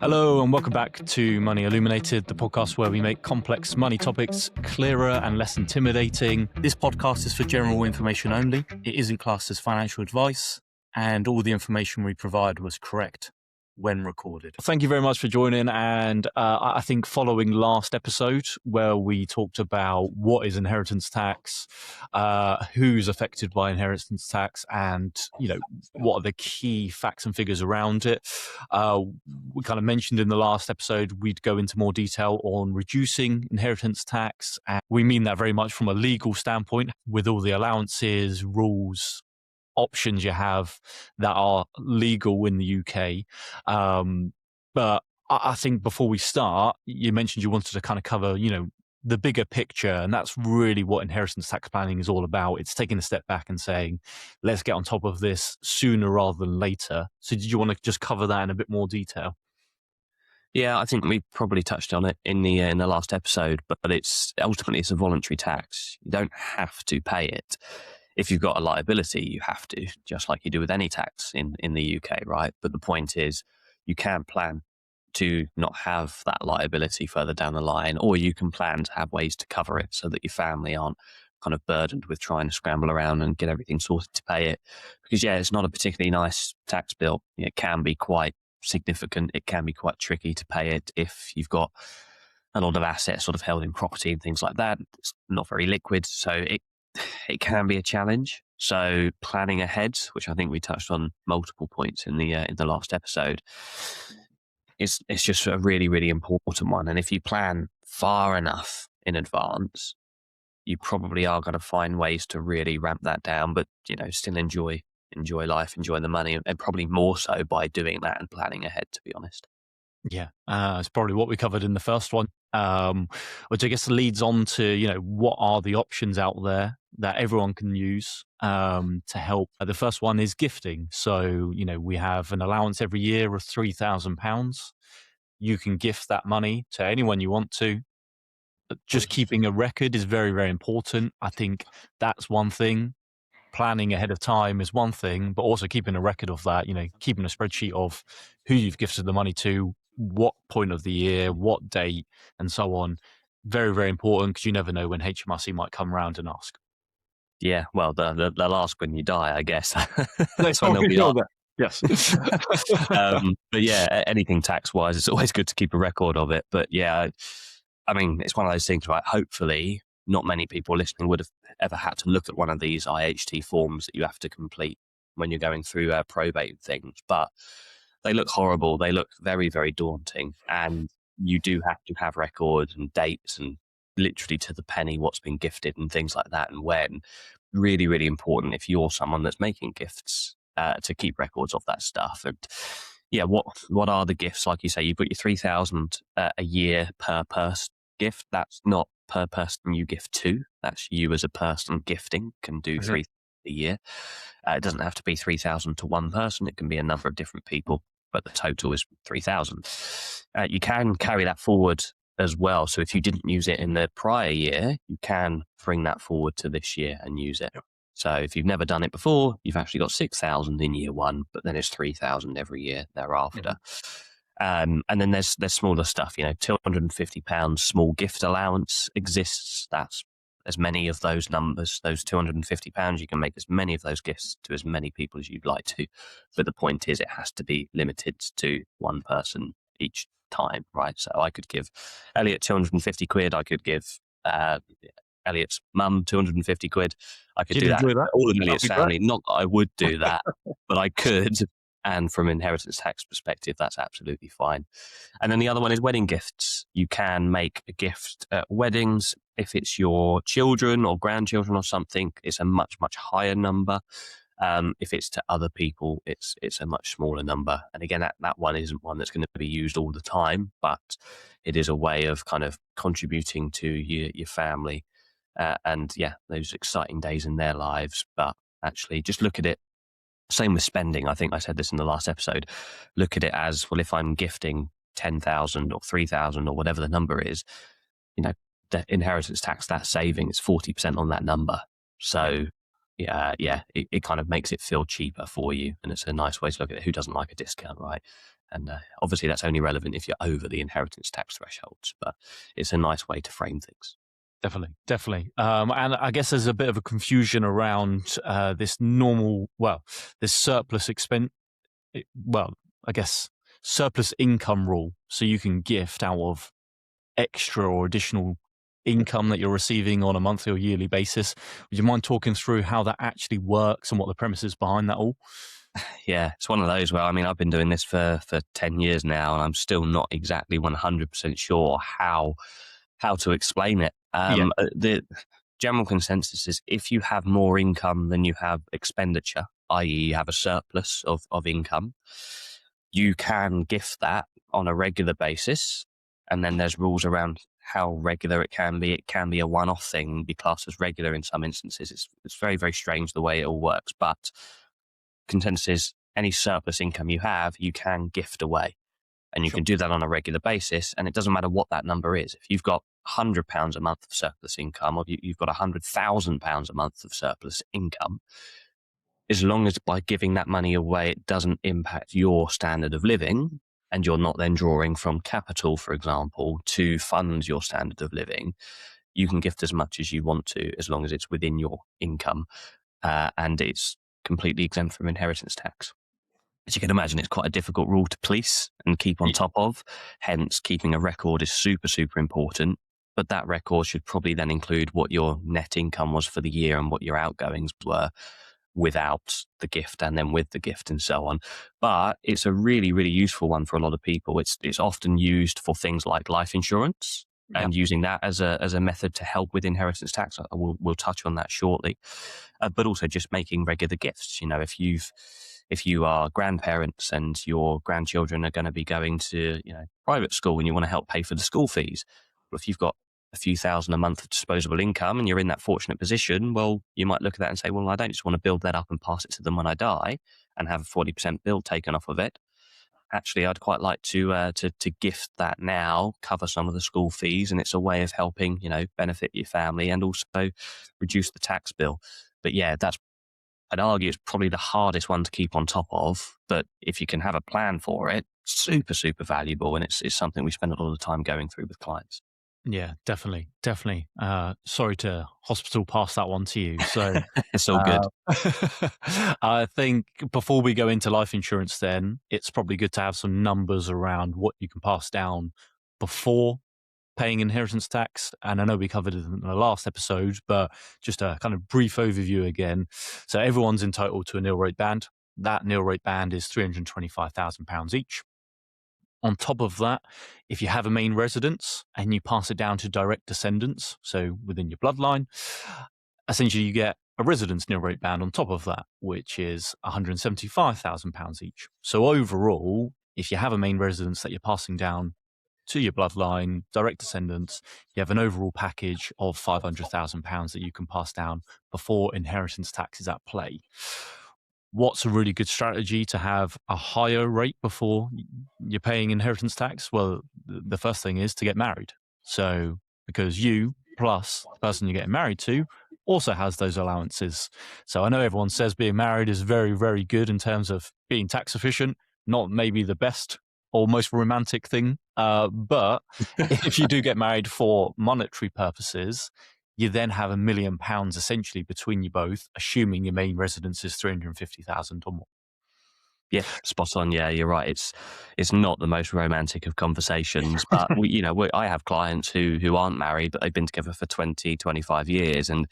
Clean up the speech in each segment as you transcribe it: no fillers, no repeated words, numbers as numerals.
Hello and welcome back to Money Illuminated, the podcast where we make complex money topics clearer and less intimidating. This podcast is for general information only. It isn't classed as financial advice, and all the information we provide was correct when recorded. Thank you very much for joining, and I think following last episode where we talked about what is inheritance tax, who's affected by inheritance tax, and what are the key facts and figures around it. We kind of mentioned in the last episode we'd go into more detail on reducing inheritance tax, and we mean that very much from a legal standpoint with all the allowances, rules, options you have that are legal in the UK. But I think before we start, you mentioned you wanted to kind of cover, the bigger picture, and that's really what inheritance tax planning is all about. It's taking a step back and saying, let's get on top of this sooner rather than later. So did you want to just cover that in a bit more detail? Yeah, I think we probably touched on it in the last episode, but it's ultimately a voluntary tax. You don't have to pay it. If you've got a liability, you have to, just like you do with any tax in the UK, right? But the point is, you can plan to not have that liability further down the line, or you can plan to have ways to cover it so that your family aren't kind of burdened with trying to scramble around and get everything sorted to pay it. Because it's not a particularly nice tax bill. It can be quite significant. It can be quite tricky to pay it if you've got a lot of assets sort of held in property and things like that. It's not very liquid, so it can be a challenge. So planning ahead, which I think we touched on multiple points in the last episode, it's just a really, really important one. And if you plan far enough in advance, you probably are going to find ways to really ramp that down, but still enjoy life, enjoy the money, and probably more so by doing that and planning ahead, to be honest. Yeah, it's probably what we covered in the first one, which I guess leads on to, what are the options out there that everyone can use to help. The first one is gifting. So, we have an allowance every year of £3,000. You can gift that money to anyone you want to. But just keeping a record is very, very important. I think that's one thing. Planning ahead of time is one thing, but also keeping a record of that, keeping a spreadsheet of who you've gifted the money to, what point of the year, what date, and so on. Very, very important, because you never know when HMRC might come around and ask. Yeah, well, they'll ask when you die, I guess. That's when they'll be asked. Yes. But yeah, anything tax-wise, it's always good to keep a record of it. But yeah, I mean, it's one of those things, right? Hopefully, not many people listening would have ever had to look at one of these IHT forms that you have to complete when you're going through probate things. But they look horrible. They look very, very daunting. And you do have to have records and dates and literally to the penny what's been gifted and things like that and when. Really, really important if you're someone that's making gifts to keep records of that stuff. And yeah, what are the gifts? Like you say, you've got your 3,000 a year per person gift. That's not per person you gift to. That's you as a person gifting can do 3,000 a year. It doesn't have to be 3,000 to one person. It can be a number of different people, but the total is 3,000. You can carry that forward as well. So if you didn't use it in the prior year, you can bring that forward to this year and use it. Yep. So if you've never done it before, you've actually got 6,000 in year one, but then it's 3,000 every year thereafter. Mm-hmm. And then there's smaller stuff, £250 small gift allowance exists. That's as many of those numbers, those £250, you can make as many of those gifts to as many people as you'd like to. But the point is, it has to be limited to one person each time, right? So I could give Elliot 250 quid. I could give Elliot's mum 250 quid. I could do that. All of Elliot's family. Not that I would do that, but I could. And from inheritance tax perspective, that's absolutely fine. And then the other one is wedding gifts. You can make a gift at weddings. If it's your children or grandchildren or something, it's a much, much higher number. If it's to other people, it's a much smaller number. And again, that one isn't one that's going to be used all the time, but it is a way of kind of contributing to your family. And yeah, those exciting days in their lives. But actually, just look at it. Same with spending. I think I said this in the last episode. Look at it as, well, if I'm gifting 10,000 or 3,000 or whatever the number is, the inheritance tax, that saving is 40% on that number. So, it kind of makes it feel cheaper for you. And it's a nice way to look at it. Who doesn't like a discount, right? And obviously that's only relevant if you're over the inheritance tax thresholds, but it's a nice way to frame things. Definitely. And I guess there's a bit of a confusion around this surplus expense. I guess surplus income rule. So you can gift out of extra or additional income that you're receiving on a monthly or yearly basis. Would you mind talking through how that actually works and what the premise is behind that all? Yeah, it's one of those where, I mean, I've been doing this for 10 years now, and I'm still not exactly 100% sure how to explain it. The general consensus is if you have more income than you have expenditure, i.e. you have a surplus of income, you can gift that on a regular basis. And then there's rules around how regular it can be. It can be a one-off thing, be classed as regular in some instances. It's very, very strange the way it all works. But consensus is any surplus income you have, you can gift away. And you can do that on a regular basis. And it doesn't matter what that number is. If you've got £100 a month of surplus income, or you've got £100,000 a month of surplus income, as long as by giving that money away, it doesn't impact your standard of living, and you're not then drawing from capital, for example, to fund your standard of living, you can gift as much as you want to, as long as it's within your income, and it's completely exempt from inheritance tax. As you can imagine, it's quite a difficult rule to police and keep on top of. Hence, keeping a record is super, super important. But that record should probably then include what your net income was for the year and what your outgoings were without the gift and then with the gift and so on. But it's a really, really useful one for a lot of people. It's often used for things like life insurance, and using that as a method to help with inheritance tax. We'll touch on that shortly. But also just making regular gifts. You know, if you are grandparents and your grandchildren are going to be going to, private school and you want to help pay for the school fees, well, if you've got a few thousand a month of disposable income and you're in that fortunate position, well, you might look at that and say, well, I don't just want to build that up and pass it to them when I die and have a 40% bill taken off of it. Actually, I'd quite like to gift that now, cover some of the school fees, and it's a way of helping, benefit your family and also reduce the tax bill. But yeah, I'd argue it's probably the hardest one to keep on top of, but if you can have a plan for it, super, super valuable. And it's something we spend a lot of time going through with clients. Yeah, definitely. Sorry to hospital pass that one to you. So it's all good. I think before we go into life insurance, then it's probably good to have some numbers around what you can pass down before paying inheritance tax. And I know we covered it in the last episode, but just a kind of brief overview again. So everyone's entitled to a nil rate band. That nil rate band is £325,000 each. On top of that, if you have a main residence and you pass it down to direct descendants, so within your bloodline, essentially you get a residence nil rate band on top of that, which is £175,000 each. So overall, if you have a main residence that you're passing down to your bloodline, direct descendants, you have an overall package of £500,000 that you can pass down before inheritance tax is at play. What's a really good strategy to have a higher rate before you're paying inheritance tax? Well, the first thing is to get married. So because you plus the person you're getting married to also has those allowances. So I know everyone says being married is very, very good in terms of being tax efficient, not maybe the best or most romantic thing. But if you do get married for monetary purposes, you then have £1 million essentially between you both, assuming your main residence is 350,000 or more. Yeah, spot on. Yeah, you're right. It's not the most romantic of conversations, but I have clients who aren't married, but they've been together for 20, 25 years. And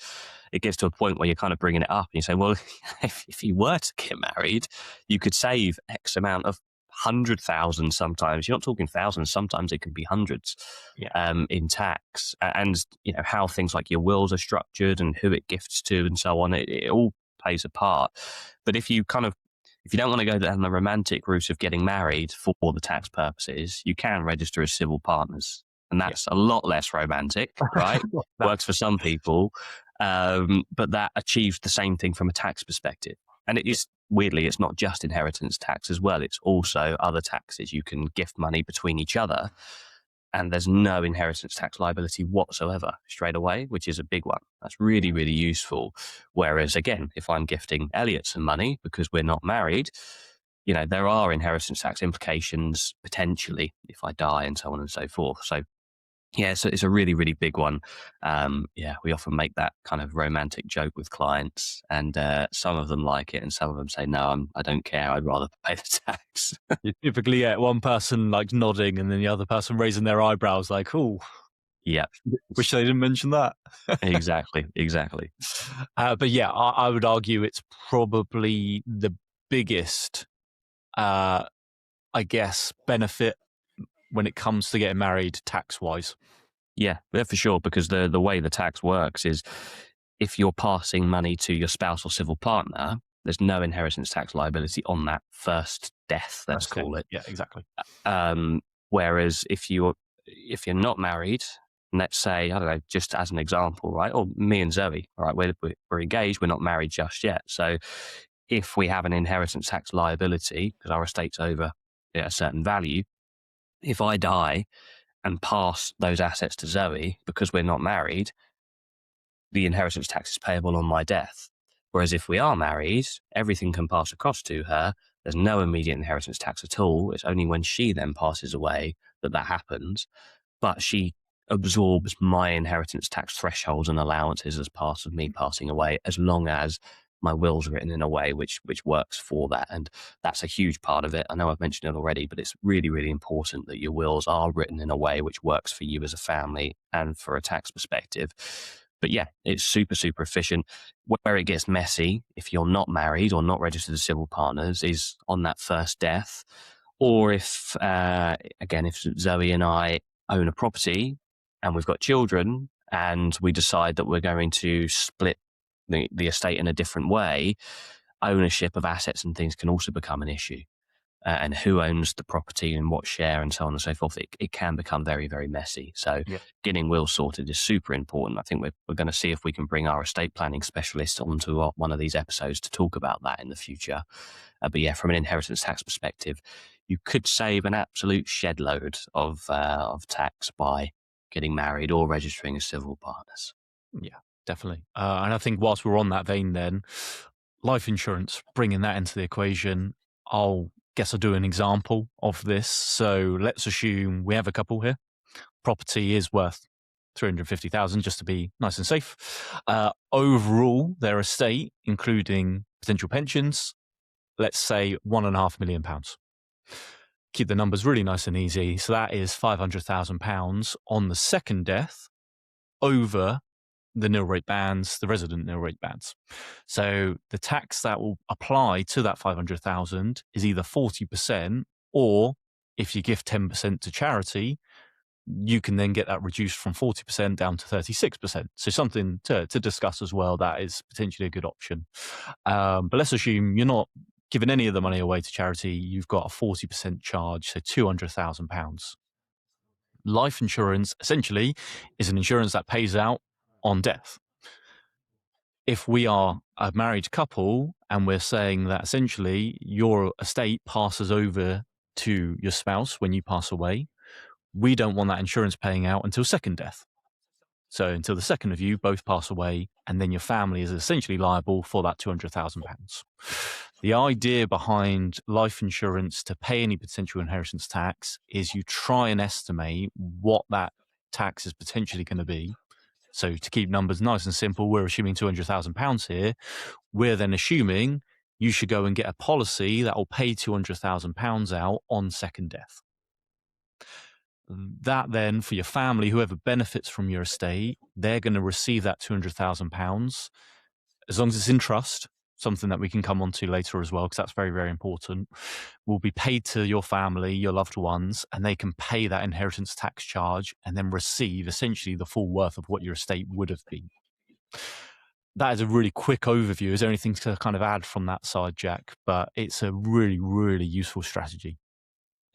it gets to a point where you're kind of bringing it up and you say, well, if you were to get married, you could save X amount of 100,000 sometimes. You're not talking thousands. Sometimes it can be hundreds in tax. And, how things like your wills are structured and who it gifts to and so on, it all plays a part. But if you don't want to go down the romantic route of getting married for the tax purposes, you can register as civil partners. And that's a lot less romantic, right? Works for some people. But that achieves the same thing from a tax perspective. And it is, weirdly, it's not just inheritance tax as well. It's also other taxes. You can gift money between each other. and there's no inheritance tax liability whatsoever straight away, which is a big one. That's really, really useful. Whereas again, if I'm gifting Elliot some money because we're not married, there are inheritance tax implications potentially if I die and so on and so forth. So yeah, so it's a really, really big one. We often make that kind of romantic joke with clients, and some of them like it, and some of them say, "No, I don't care. I'd rather pay the tax." You typically get one person like nodding and then the other person raising their eyebrows like, oh, Yeah, wish they didn't mention that. exactly. But yeah, I would argue it's probably the biggest, I guess, benefit when it comes to getting married tax-wise. Yeah, for sure. Because the way the tax works is, if you're passing money to your spouse or civil partner, there's no inheritance tax liability on that first death, let's call it. Yeah, exactly. Whereas if you're not married, let's say, I don't know, just as an example, right? Or me and Zoe, all right, we're engaged, we're not married just yet. So if we have an inheritance tax liability because our estate's over a certain value, if I die and pass those assets to Zoe because we're not married, the inheritance tax is payable on my death. Whereas if we are married, everything can pass across to her. There's no immediate inheritance tax at all. It's only when she then passes away that happens. But she absorbs my inheritance tax thresholds and allowances as part of me passing away, as long as my will's written in a way which works for that. And that's a huge part of it. I know I've mentioned it already, but it's really, really important that your wills are written in a way which works for you as a family and for a tax perspective. But yeah, it's super, super efficient. Where it gets messy, if you're not married or not registered as civil partners, is on that first death. Or if, again, if Zoe and I own a property and we've got children and we decide that we're going to split the estate in a different way, ownership of assets and things can also become an issue. And who owns the property and what share and so on and so forth. It can become very, very messy. So getting wills sorted is super important. I think we're going to see if we can bring our estate planning specialist onto one of these episodes to talk about that in the future. But yeah, from an inheritance tax perspective, you could save an absolute shed load of tax by getting married or registering as civil partners. Yeah, definitely. And I think whilst we're on that vein then, life insurance, bringing that into the equation, I'll do an example of this. So let's assume we have a couple here. Property is worth 350,000 just to be nice and safe. Overall, their estate, including potential pensions, let's say £1.5 million. Keep the numbers really nice and easy. So that is £500,000 on the second death over the nil rate bands, the resident nil rate bands. So the tax that will apply to that 500,000 is either 40%, or if you give 10% to charity, you can then get that reduced from 40% down to 36%. So something to discuss as well. That is potentially a good option. But let's assume you're not giving any of the money away to charity. You've got a 40% charge, so £200,000. Life insurance essentially is an insurance that pays out on death. If we are a married couple and we're saying that essentially your estate passes over to your spouse when you pass away, we don't want that insurance paying out until second death. So until the second of you both pass away, and then your family is essentially liable for that £200,000. The idea behind life insurance to pay any potential inheritance tax is you try and estimate what that tax is potentially going to be. So to keep numbers nice and simple, we're assuming £200,000 here. We're then assuming you should go and get a policy that will pay £200,000 out on second death. That then, for your family, whoever benefits from your estate, they're going to receive that £200,000 as long as it's in trust, something that we can come on to later as well, because that's very, very important, will be paid to your family, your loved ones, and they can pay that inheritance tax charge and then receive essentially the full worth of what your estate would have been. That is a really quick overview. Is there anything to kind of add from that side, Jack? But it's a really, really useful strategy.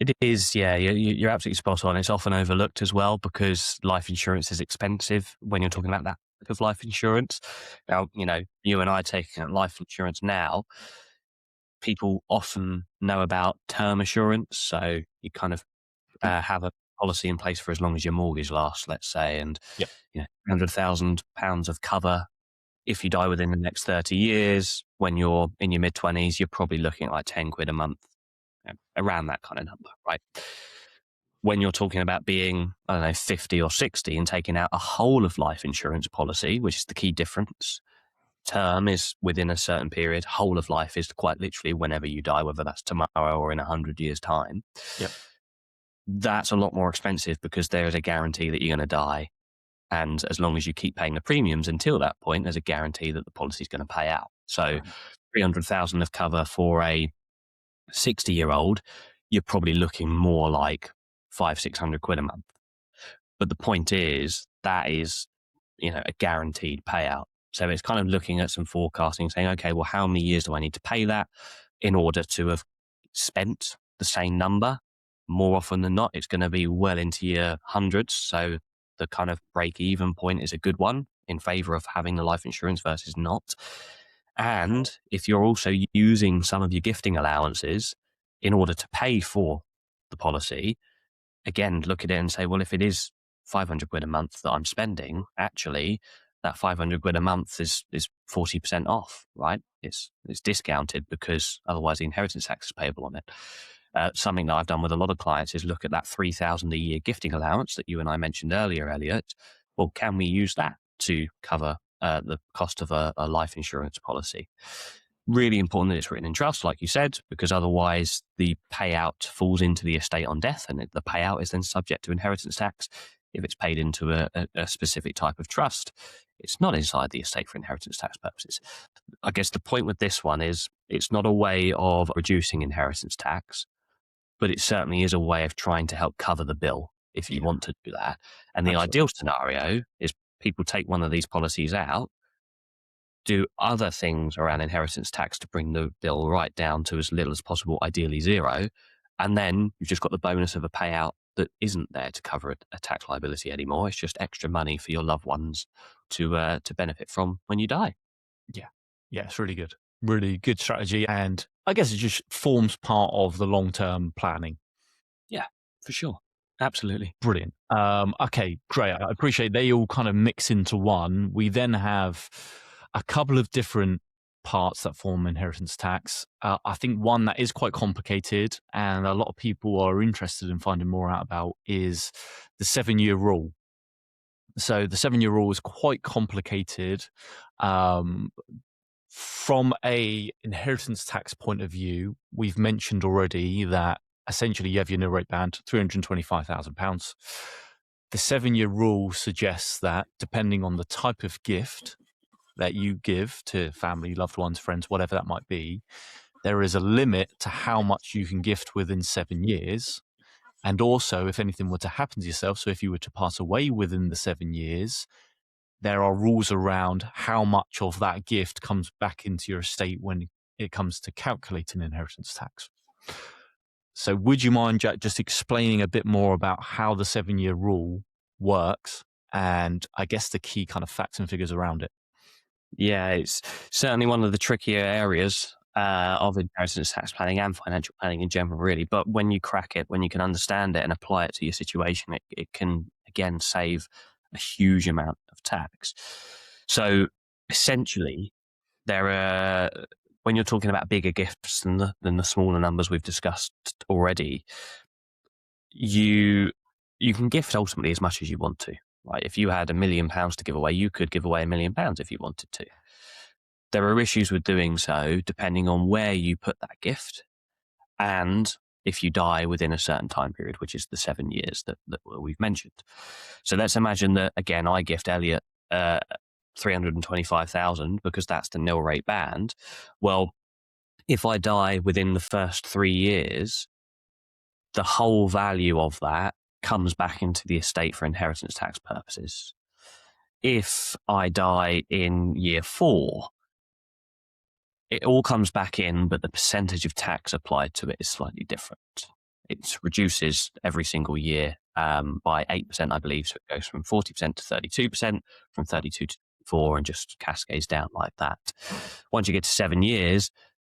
It is, yeah. You're absolutely spot on. It's often overlooked as well because life insurance is expensive when you're talking about that type of life insurance. Now, you and I taking out life insurance now, people often know about term assurance. So you kind of have a policy in place for as long as your mortgage lasts, let's say, and Yep. £100,000 of cover. If you die within the next 30 years, when you're in your mid-20s, you're probably looking at like 10 quid a month, around that kind of number, right? When you're talking about being, I don't know, 50 or 60 and taking out a whole of life insurance policy, which is the key difference. Term is within a certain period. Whole of life is quite literally whenever you die, whether that's tomorrow or in 100 years' time. Yep. That's a lot more expensive because there is a guarantee that you're going to die. And as long as you keep paying the premiums until that point, there's a guarantee that the policy is going to pay out. So 300,000 of cover for a 60-year-old, you're probably looking more like 500-600 quid a month. But the point is that is, a guaranteed payout. So it's kind of looking at some forecasting, saying, okay, well, how many years do I need to pay that in order to have spent the same number? More often than not, it's going to be well into your hundreds. So the kind of break-even point is a good one in favor of having the life insurance versus not. And if you're also using some of your gifting allowances in order to pay for the policy, again, look at it and say, well, if it is 500 quid a month that I'm spending, actually, that 500 quid a month is 40% off, right? It's discounted because otherwise the inheritance tax is payable on it. Something that I've done with a lot of clients is look at that 3,000 a year gifting allowance that you and I mentioned earlier, Elliot. Well, can we use that to cover the cost of a life insurance policy? Really important that it's written in trust, like you said, because otherwise the payout falls into the estate on death, and the payout is then subject to inheritance tax. If it's paid into a specific type of trust, it's not inside the estate for inheritance tax purposes. I guess the point with this one is it's not a way of reducing inheritance tax, but it certainly is a way of trying to help cover the bill if you want to do that. And the ideal scenario is people take one of these policies out, do other things around inheritance tax to bring the bill right down to as little as possible, ideally zero. And then you've just got the bonus of a payout that isn't there to cover a tax liability anymore. It's just extra money for your loved ones to benefit from when you die. Yeah. Yeah, it's really good. Really good strategy. And I guess it just forms part of the long-term planning. Yeah, for sure. Absolutely. Brilliant. Okay, great. I appreciate they all kind of mix into one. We then have a couple of different parts that form inheritance tax. I think one that is quite complicated and a lot of people are interested in finding more out about is the 7-year rule. So the 7-year rule is quite complicated. From a inheritance tax point of view, we've mentioned already that essentially you have your nil rate band, £325,000. The 7-year rule suggests that depending on the type of gift that you give to family, loved ones, friends, whatever that might be, there is a limit to how much you can gift within 7 years. And also, if anything were to happen to yourself, so if you were to pass away within the 7 years, there are rules around how much of that gift comes back into your estate when it comes to calculating inheritance tax. So would you mind, Jack, just explaining a bit more about how the 7-year rule works and I guess the key kind of facts and figures around it? Yeah, it's certainly one of the trickier areas of inheritance tax planning and financial planning in general, really. But when you crack it, when you can understand it and apply it to your situation, it can, again, save a huge amount of tax. So essentially, when you're talking about bigger gifts than the smaller numbers we've discussed already, you can gift ultimately as much as you want to. Right? If you had £1 million to give away, you could give away £1 million if you wanted to. There are issues with doing so depending on where you put that gift and if you die within a certain time period, which is the 7 years that we've mentioned. So let's imagine that, again, I gift Elliot 325,000 because that's the nil rate band. Well, if I die within the first 3 years, the whole value of that comes back into the estate for inheritance tax purposes. If I die in year 4, it all comes back in, but the percentage of tax applied to it is slightly different. It reduces every single year by 8%, I believe. So it goes from 40% to 32%, from 32 to 4, and just cascades down like that. Once you get to 7 years,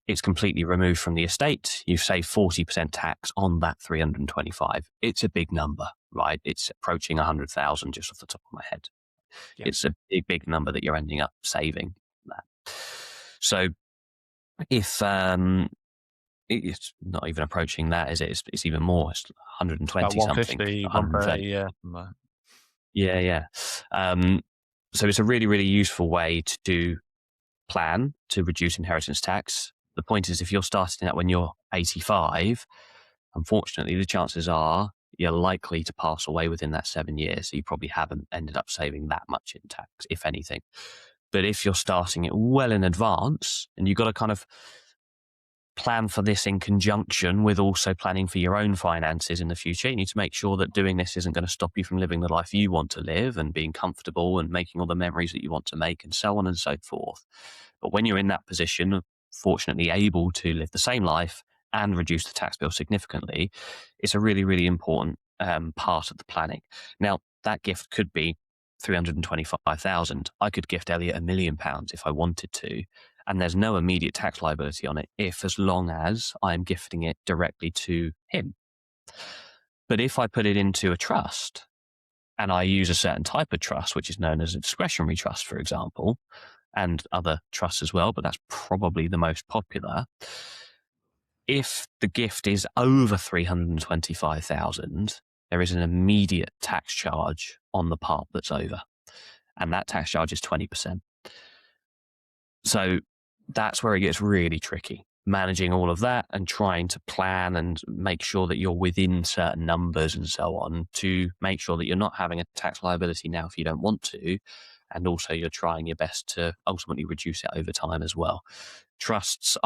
it's completely removed from the estate. You've saved 40% tax on that 325. It's a big number, right, it's approaching 100,000 just off the top of my head. Yeah. It's a big number that you're ending up saving. So if it's not even approaching that, is it? It's even more. It's 120 About something. 150, 130. 130, yeah. Yeah. So it's a really, really useful way to plan to reduce inheritance tax. The point is, if you're starting that when you're 85, unfortunately, the chances are you're likely to pass away within that 7 years. So you probably haven't ended up saving that much in tax, if anything. But if you're starting it well in advance, and you've got to kind of plan for this in conjunction with also planning for your own finances in the future. You need to make sure that doing this isn't going to stop you from living the life you want to live and being comfortable and making all the memories that you want to make and so on and so forth. But when you're in that position, fortunately able to live the same life and reduce the tax bill significantly, it's a really, really important part of the planning. Now, that gift could be 325,000. I could gift Elliot £1 million if I wanted to, and there's no immediate tax liability on it as long as I'm gifting it directly to him. But if I put it into a trust and I use a certain type of trust, which is known as a discretionary trust, for example, and other trusts as well, but that's probably the most popular. If the gift is over 325,000, there is an immediate tax charge on the part that's over, and that tax charge is 20%. So that's where it gets really tricky, managing all of that and trying to plan and make sure that you're within certain numbers and so on to make sure that you're not having a tax liability now if you don't want to. And also you're trying your best to ultimately reduce it over time as well. Trusts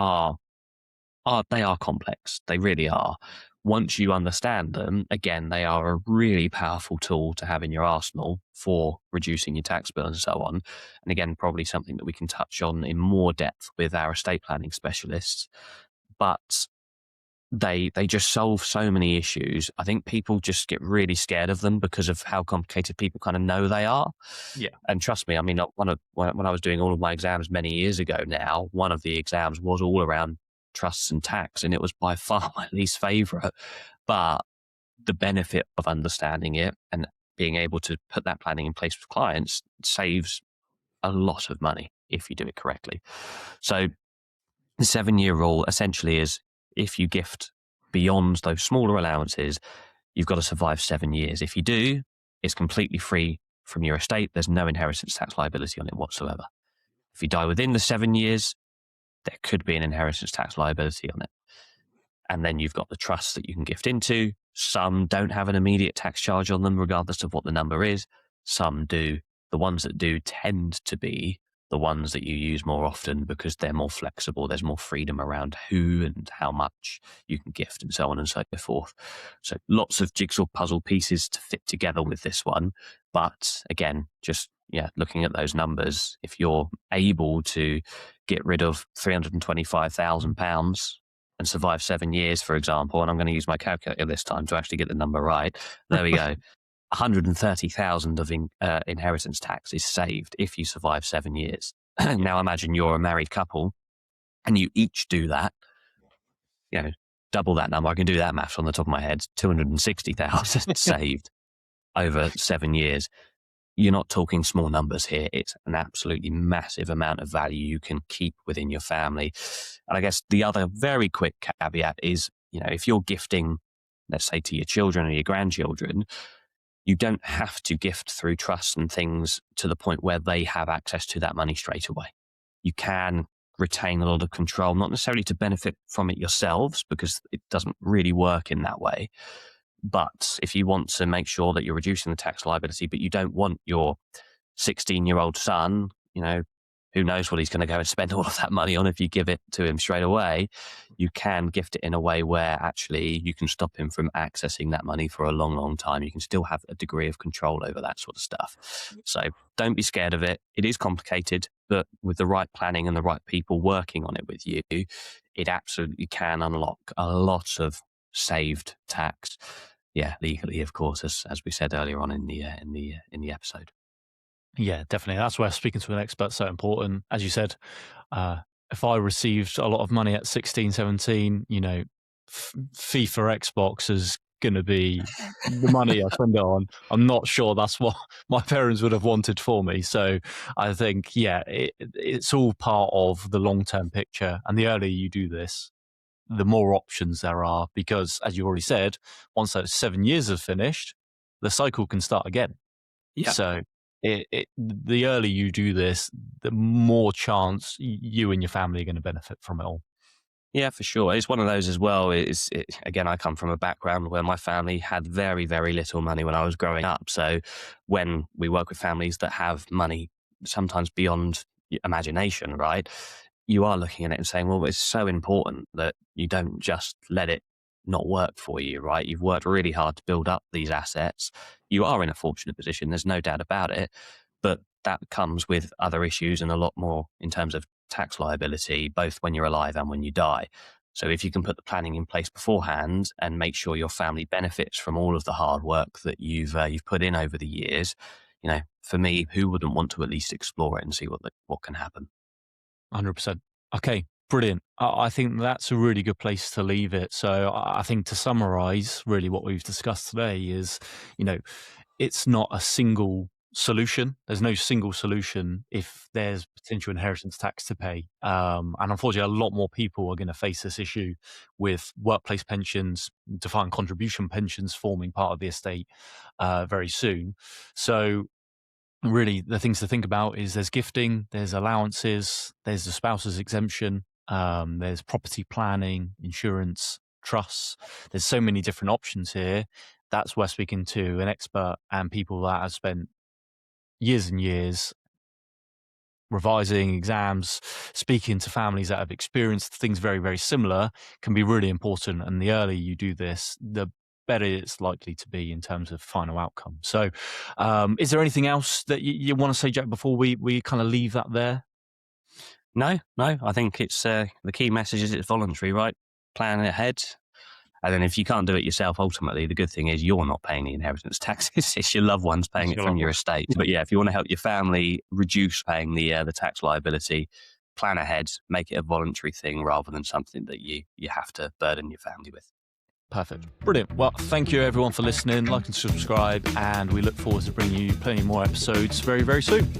they are complex. They really are. Once you understand them, again, they are a really powerful tool to have in your arsenal for reducing your tax bill and so on. And again, probably something that we can touch on in more depth with our estate planning specialists. But they just solve so many issues. I think people just get really scared of them because of how complicated people kind of know they are. Yeah. And trust me, I mean, when I was doing all of my exams many years ago now, one of the exams was all around trusts and tax, and it was by far my least favorite. But the benefit of understanding it and being able to put that planning in place with clients saves a lot of money if you do it correctly. So the 7-year rule essentially is if you gift beyond those smaller allowances, you've got to survive 7 years. If you do, it's completely free from your estate. There's no inheritance tax liability on it whatsoever. If you die within the 7 years, there could be an inheritance tax liability on it. And then you've got the trusts that you can gift into. Some don't have an immediate tax charge on them, regardless of what the number is. Some do. The ones that do tend to be the ones that you use more often because they're more flexible. There's more freedom around who and how much you can gift and so on and so forth. So lots of jigsaw puzzle pieces to fit together with this one. But again, just looking at those numbers, if you're able to get rid of £325,000 and survive 7 years, for example, and I'm going to use my calculator this time to actually get the number right. There we go. 130,000 of inheritance tax is saved if you survive 7 years. Now imagine you're a married couple and you each do that, double that number. I can do that maths on the top of my head. 260,000 saved over 7 years. You're not talking small numbers here. It's an absolutely massive amount of value you can keep within your family. And I guess the other very quick caveat is, if you're gifting, let's say to your children or your grandchildren, you don't have to gift through trusts and things to the point where they have access to that money straight away. You can retain a lot of control, not necessarily to benefit from it yourselves, because it doesn't really work in that way. But if you want to make sure that you're reducing the tax liability, but you don't want your 16-year-old son, who knows what he's going to go and spend all of that money on if you give it to him straight away, you can gift it in a way where actually you can stop him from accessing that money for a long, long time. You can still have a degree of control over that sort of stuff. So don't be scared of it. It is complicated, but with the right planning and the right people working on it with you, it absolutely can unlock a lot of saved tax. Yeah, legally, of course, as we said earlier on in the episode. Yeah, definitely. That's where speaking to an expert's so important. As you said, if I received a lot of money at 16, 17, FIFA, Xbox has going to be the money I spend it on, I'm not sure that's what my parents would have wanted for me. So I think, yeah, it's all part of the long-term picture. And the earlier you do this, the more options there are, because as you already said, once those 7 years have finished, the cycle can start again. Yeah. So the earlier you do this, the more chance you and your family are going to benefit from it all. Yeah, for sure. It's one of those as well. Again, I come from a background where my family had very, very little money when I was growing up. So when we work with families that have money sometimes beyond imagination, right? You are looking at it and saying, well, it's so important that you don't just let it not work for you, right? You've worked really hard to build up these assets. You are in a fortunate position. There's no doubt about it. But that comes with other issues and a lot more in terms of tax liability, both when you're alive and when you die. So if you can put the planning in place beforehand and make sure your family benefits from all of the hard work that you've put in over the years, for me, who wouldn't want to at least explore it and see what can happen? 100%. Okay, brilliant. I think that's a really good place to leave it. So I think to summarize really what we've discussed today is, it's not a single solution. There's no single solution if there's potential inheritance tax to pay. And unfortunately, a lot more people are going to face this issue with workplace pensions, defined contribution pensions forming part of the estate very soon. So really, the things to think about is there's gifting, there's allowances, there's the spouse's exemption, there's property planning, insurance, trusts. There's so many different options here. That's where speaking to an expert and people that have spent years and years revising exams, speaking to families that have experienced things very, very similar can be really important. And the earlier you do this, the better it's likely to be in terms of final outcome. So is there anything else that you want to say, Jack, before we kind of leave that there? No, I think it's the key message is it's voluntary, right? Plan ahead. And then if you can't do it yourself, ultimately, the good thing is you're not paying the inheritance taxes. It's your loved ones paying it from your estate. But yeah, if you want to help your family reduce paying the tax liability, plan ahead, make it a voluntary thing rather than something that you have to burden your family with. Perfect. Brilliant. Well, thank you everyone for listening. Like and subscribe, and we look forward to bringing you plenty more episodes very, very soon.